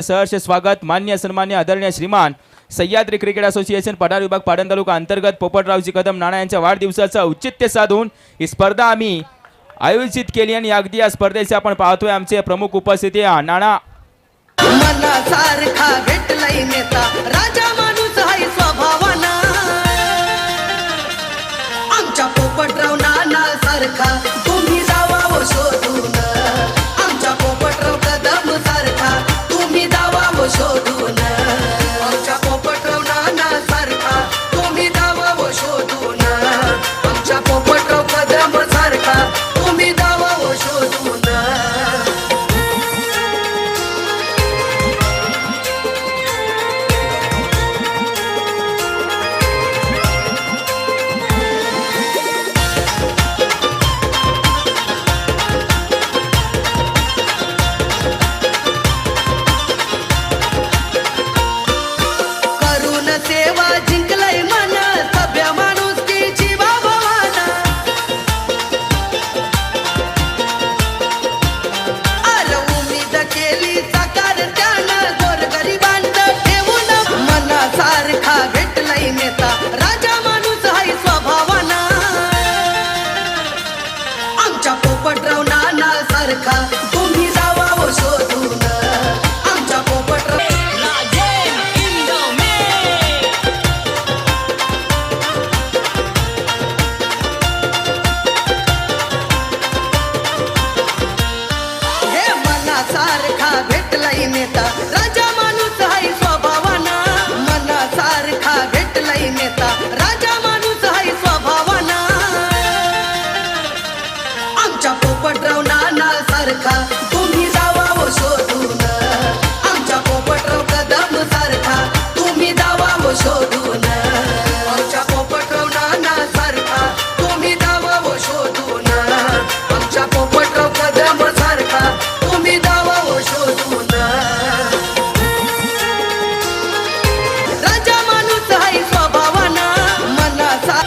सहर्ष स्वागत मान्य सन्मान्य आदरणीय श्रीमान सह्याद्री क्रिकेट असोसिएशन पठार विभाग पाटण तालुका अंतर्गत पोपटरावजी कदम नाना यांच्या वाढदिवसाचं औचित्य साधून ही स्पर्धा आम्ही आयोजित केली आणि अगदी या स्पर्धेचे आपण पाहतोय आमचे प्रमुख उपस्थिती नाना मनासारखा भेटलाय नेता राजा माणूस आहे स्वभावाना आमच्या पोपटराव नाना सारखा तुम्ही जावा व शोधून आमच्या पोपटराव कदम सारखा तुम्ही जावा व शोधून आमच्या पोपटराव नाना सारखा तुम्ही जावा व शोधून आमच्या पोपटराव कदम सारखा तुम्ही जावा व शोधून सेवा जिंकलय मन सभ्य माणुसकीची भावना अरे उम्मीद केली साकार त्यानं गोरगरिबांचं ठेवून मनासारखा भेटलय नेता राजा माणूस आहे स्वभावाना आमच्या पोपटराव नाना सारखा तुम्ही जावा व शोधून आमच्या पोपटराव सारखा भेटलाय नेता राजा माणूस आहे स्वभावाना मनासारखा भेटलाय नेता राजा माणूस आहे स्वभावाना आमच्या पोपटराव नाना सारखा तुम्ही जावा व शोधून आमच्या पोपटराव कदम सारखा तुम्ही जावा व शोधून आमच्या पोपटराव नाना सारखा तुम्ही जावा व शोधून आमच्या पोपटराव कदम सारखा तुम्ही जावा व शोधून राजा माणूस आहे स्वभावाना मनासा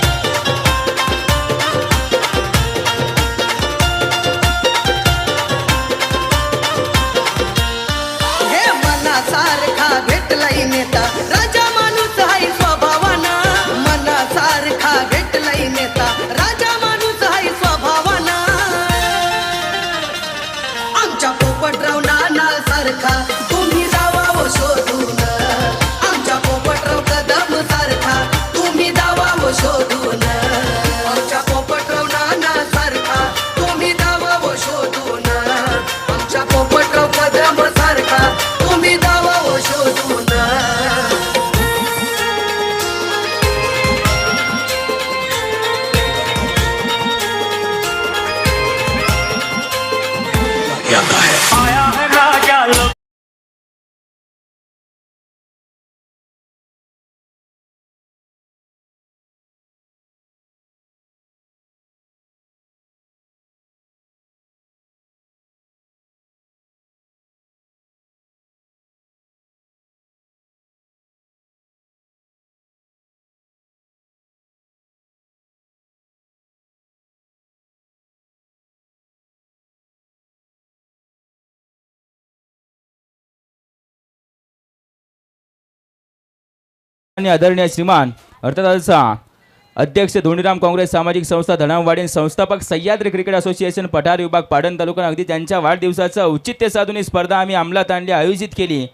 हे मनासारखा भेटलाय नेता राजा माणूस आहे स्वभावाना मनासारखा भेटलाय नेता राजा माणूस आहे स्वभावाना आमच्या पोपटराव नाना सारखा तुम्ही जावा व शोधून आमच्या पोपटराव कदम सारखा तुम्ही जावा व शोधून आमच्या पोपटराव नाना सारखा तुम्ही जावा व शोधून आमच्या पोपटराव कदम सारखा तुम्ही जावा व शोधून आया है राजा लोग आणि आदरणीय श्रीमान अर्थातचा अध्यक्ष धोंडीराम काँग्रेस सामाजिक संस्था धनामवाडी संस्थापक सह्याद्री क्रिकेट असोसिएशन पठार विभाग पाटण तालुका अगदी त्यांच्या वाढदिवसाचं औचित्य साधून ही स्पर्धा आम्ही अंमलात आणली आयोजित केली